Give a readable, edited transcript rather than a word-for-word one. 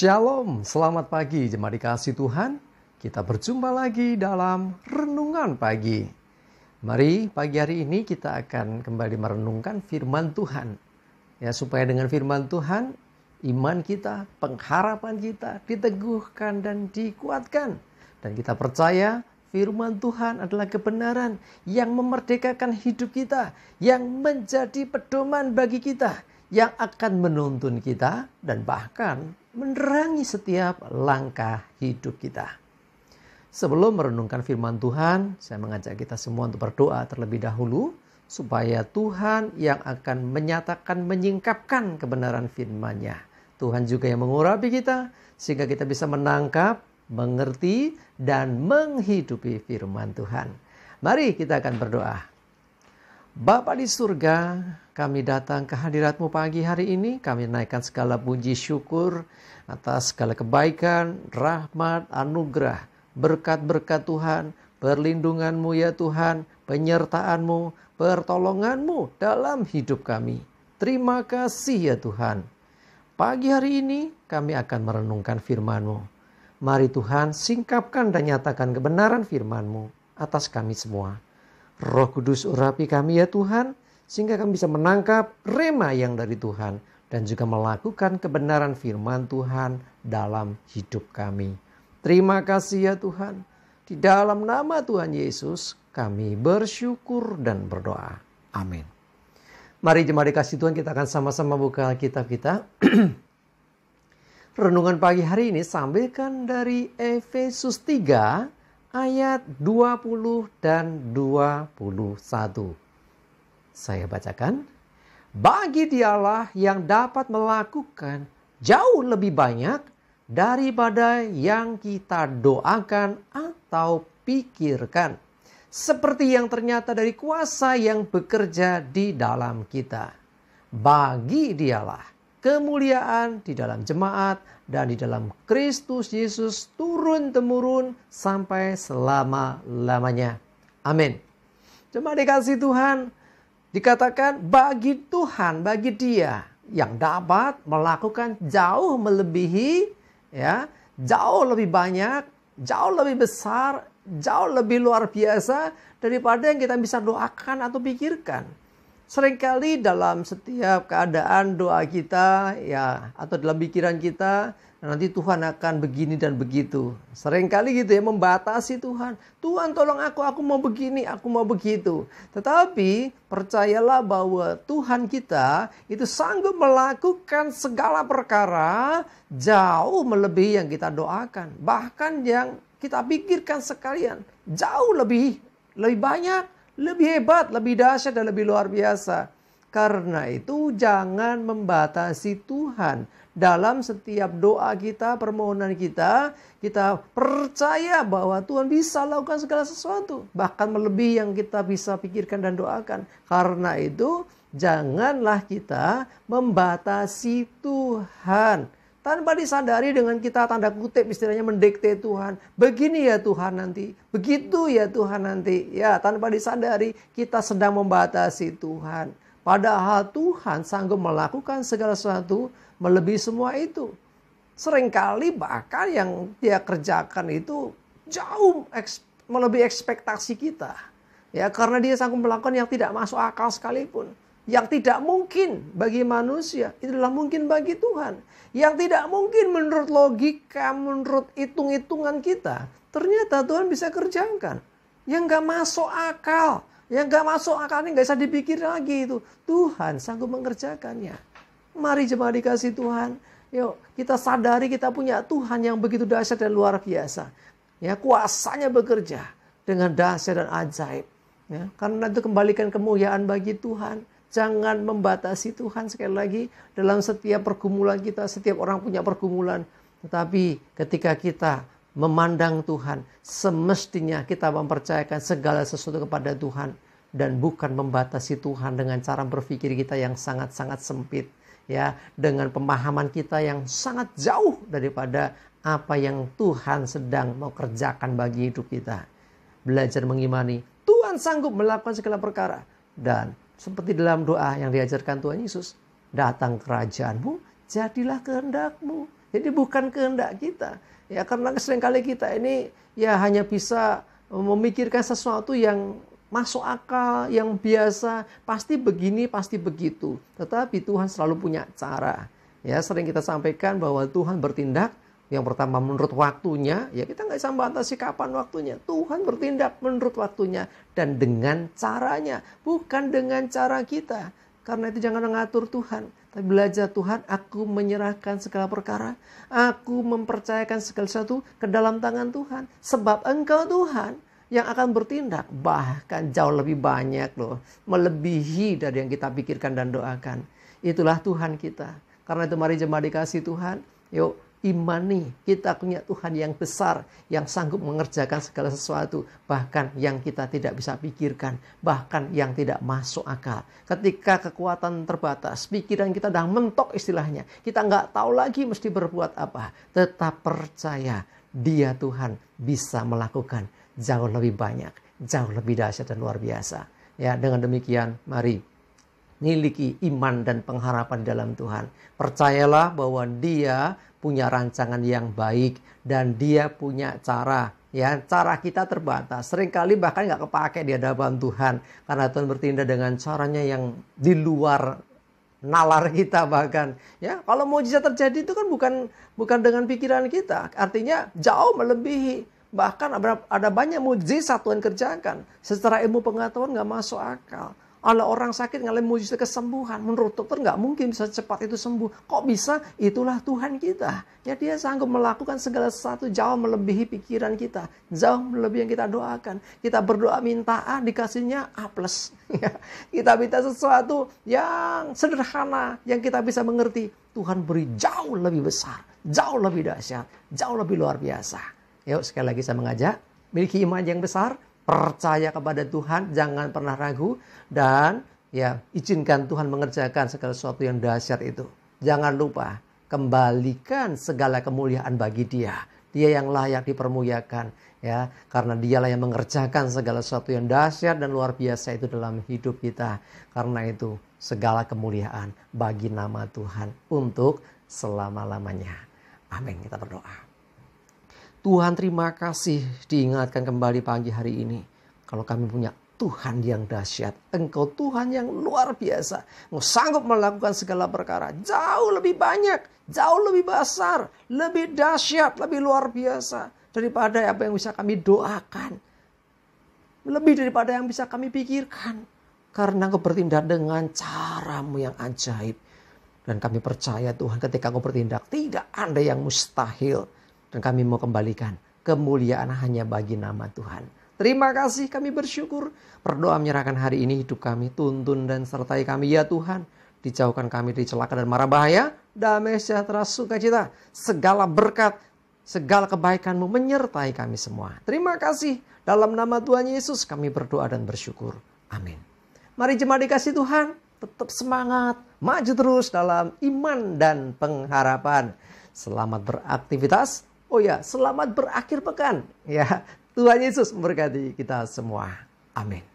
Shalom, selamat pagi jemaat dikasih Tuhan. Kita berjumpa lagi dalam Renungan Pagi. Mari pagi hari ini kita akan kembali merenungkan firman Tuhan. Ya, supaya dengan firman Tuhan, iman kita, pengharapan kita diteguhkan dan dikuatkan. Dan kita percaya firman Tuhan adalah kebenaran yang memerdekakan hidup kita, yang menjadi pedoman bagi kita, yang akan menuntun kita dan bahkan menerangi setiap langkah hidup kita. Sebelum merenungkan firman Tuhan, saya mengajak kita semua untuk berdoa terlebih dahulu supaya Tuhan yang akan menyatakan, menyingkapkan kebenaran firman-Nya. Tuhan juga yang mengurapi kita sehingga kita bisa menangkap, mengerti, dan menghidupi firman Tuhan. Mari kita akan berdoa. Bapa di surga, kami datang ke hadirat-Mu pagi hari ini. Kami naikkan segala puji syukur atas segala kebaikan, rahmat, anugerah, berkat-berkat Tuhan, perlindungan-Mu ya Tuhan, penyertaan-Mu, pertolongan-Mu dalam hidup kami. Terima kasih ya Tuhan. Pagi hari ini kami akan merenungkan firman-Mu. Mari Tuhan singkapkan dan nyatakan kebenaran firman-Mu atas kami semua. Roh Kudus urapi kami ya Tuhan, sehingga kami bisa menangkap rema yang dari Tuhan dan juga melakukan kebenaran firman Tuhan dalam hidup kami. Terima kasih ya Tuhan. Di dalam nama Tuhan Yesus kami bersyukur dan berdoa. Amin. Mari jemaat dikasih Tuhan, kita akan sama-sama buka Alkitab kita. Renungan pagi hari ini sambilkan dari Efesus 3 ayat 20 dan 21. Saya bacakan. Bagi Dialah yang dapat melakukan jauh lebih banyak daripada yang kita doakan atau pikirkan, seperti yang ternyata dari kuasa yang bekerja di dalam kita. Bagi Dialah kemuliaan di dalam jemaat dan di dalam Kristus Yesus turun-temurun sampai selama-lamanya. Amin. Jemaat dikasih Tuhan, dikatakan bagi Tuhan, bagi Dia yang dapat melakukan jauh melebihi, ya, jauh lebih banyak, jauh lebih besar, jauh lebih luar biasa daripada yang kita bisa doakan atau pikirkan. Seringkali dalam setiap keadaan doa kita, ya, atau dalam pikiran kita, nanti Tuhan akan begini dan begitu. Seringkali gitu ya, membatasi Tuhan. Tuhan tolong aku mau begini, aku mau begitu. Tetapi percayalah bahwa Tuhan kita itu sanggup melakukan segala perkara jauh melebihi yang kita doakan. Bahkan yang kita pikirkan sekalian, jauh lebih banyak, lebih hebat, lebih dahsyat, dan lebih luar biasa. Karena itu jangan membatasi Tuhan. Dalam setiap doa kita, permohonan kita, kita percaya bahwa Tuhan bisa lakukan segala sesuatu. Bahkan melebihi yang kita bisa pikirkan dan doakan. Karena itu janganlah kita membatasi Tuhan. Tanpa disadari dengan kita tanda kutip istilahnya mendikte Tuhan. Begini ya Tuhan nanti. Begitu ya Tuhan nanti. Ya, tanpa disadari kita sedang membatasi Tuhan. Padahal Tuhan sanggup melakukan segala sesuatu melebihi semua itu. Seringkali bahkan yang Dia kerjakan itu jauh melebihi ekspektasi kita. Ya, karena Dia sanggup melakukan yang tidak masuk akal sekalipun. Yang tidak mungkin bagi manusia, itu adalah mungkin bagi Tuhan. Yang tidak mungkin menurut logika, menurut hitung-hitungan kita, ternyata Tuhan bisa kerjakan. Yang gak masuk akal, yang gak masuk akal ini gak bisa dipikir lagi itu. Tuhan sanggup mengerjakannya. Mari jemaat dikasih Tuhan, yuk kita sadari kita punya Tuhan yang begitu dahsyat dan luar biasa. Ya, kuasanya bekerja dengan dahsyat dan ajaib. Ya, karena itu kembalikan kemuliaan bagi Tuhan. Jangan membatasi Tuhan sekali lagi dalam setiap pergumulan kita. Setiap orang punya pergumulan. Tetapi ketika kita memandang Tuhan, semestinya kita mempercayakan segala sesuatu kepada Tuhan. Dan bukan membatasi Tuhan dengan cara berpikir kita yang sangat-sangat sempit. Ya, dengan pemahaman kita yang sangat jauh daripada apa yang Tuhan sedang mau kerjakan bagi hidup kita. Belajar mengimani, Tuhan sanggup melakukan segala perkara. Dan seperti dalam doa yang diajarkan Tuhan Yesus, datang kerajaan-Mu, jadilah kehendak-Mu. Jadi bukan kehendak kita. Ya, karena seringkali kita ini ya hanya bisa memikirkan sesuatu yang masuk akal, yang biasa, pasti begini, pasti begitu. Tetapi Tuhan selalu punya cara. Ya, sering kita sampaikan bahwa Tuhan bertindak yang pertama menurut waktunya, ya kita nggak bisa batasi kapan waktunya. Tuhan bertindak menurut waktunya dan dengan caranya, bukan dengan cara kita. Karena itu jangan mengatur Tuhan, tapi belajar Tuhan, aku menyerahkan segala perkara, aku mempercayakan segala sesuatu ke dalam tangan Tuhan. Sebab Engkau Tuhan yang akan bertindak, bahkan jauh lebih banyak loh, melebihi dari yang kita pikirkan dan doakan. Itulah Tuhan kita. Karena itu mari jemaat dikasih Tuhan, yuk imani kita punya Tuhan yang besar, yang sanggup mengerjakan segala sesuatu, bahkan yang kita tidak bisa pikirkan, bahkan yang tidak masuk akal. Ketika kekuatan terbatas, pikiran kita udah mentok istilahnya, kita nggak tahu lagi mesti berbuat apa, tetap percaya Dia Tuhan bisa melakukan jauh lebih banyak, jauh lebih dahsyat dan luar biasa. Ya, dengan demikian mari miliki iman dan pengharapan dalam Tuhan. Percayalah bahwa Dia punya rancangan yang baik dan Dia punya cara. Ya, cara kita terbatas. Seringkali bahkan nggak kepake di hadapan Tuhan karena Tuhan bertindak dengan caranya yang di luar nalar kita bahkan. Ya, kalau mukjizat terjadi itu kan bukan dengan pikiran kita. Artinya jauh melebihi. Bahkan ada banyak mukjizat Tuhan kerjakan. Secara ilmu pengetahuan nggak masuk akal. Ada orang sakit ngalamin mukjizat kesembuhan. Menurut dokter nggak mungkin bisa cepat itu sembuh. Kok bisa? Itulah Tuhan kita. Ya, Dia sanggup melakukan segala sesuatu jauh melebihi pikiran kita. Jauh melebihi yang kita doakan. Kita berdoa minta A, dikasihnya A+. Ya, kita minta sesuatu yang sederhana, yang kita bisa mengerti. Tuhan beri jauh lebih besar, jauh lebih dahsyat, jauh lebih luar biasa. Yuk, sekali lagi saya mengajak, miliki iman yang besar, percaya kepada Tuhan, jangan pernah ragu, dan ya izinkan Tuhan mengerjakan segala sesuatu yang dahsyat itu. Jangan lupa, kembalikan segala kemuliaan bagi Dia. Dia yang layak dipermuliakan, ya, karena Dialah yang mengerjakan segala sesuatu yang dahsyat dan luar biasa itu dalam hidup kita. Karena itu, segala kemuliaan bagi nama Tuhan untuk selama-lamanya. Amin. Kita berdoa. Tuhan, terima kasih diingatkan kembali pagi hari ini. Kalau kami punya Tuhan yang dahsyat, Engkau Tuhan yang luar biasa. Engkau sanggup melakukan segala perkara. Jauh lebih banyak, jauh lebih besar, lebih dahsyat, lebih luar biasa. Daripada apa yang bisa kami doakan. Lebih daripada yang bisa kami pikirkan. Karena Engkau bertindak dengan cara-Mu yang ajaib. Dan kami percaya Tuhan, ketika Engkau bertindak, tidak ada yang mustahil. Dan kami mau kembalikan kemuliaan hanya bagi nama Tuhan. Terima kasih, kami bersyukur. Berdoa menyerahkan hari ini hidup kami, tuntun dan sertai kami ya Tuhan. Dijauhkan kami dari celaka dan mara bahaya, damai sejahtera sukacita. Segala berkat, segala kebaikan-Mu menyertai kami semua. Terima kasih. Dalam nama Tuhan Yesus kami berdoa dan bersyukur. Amin. Mari jemaat dikasih Tuhan, tetap semangat, maju terus dalam iman dan pengharapan. Selamat beraktivitas. Oh ya, selamat berakhir pekan. Ya, Tuhan Yesus memberkati kita semua. Amin.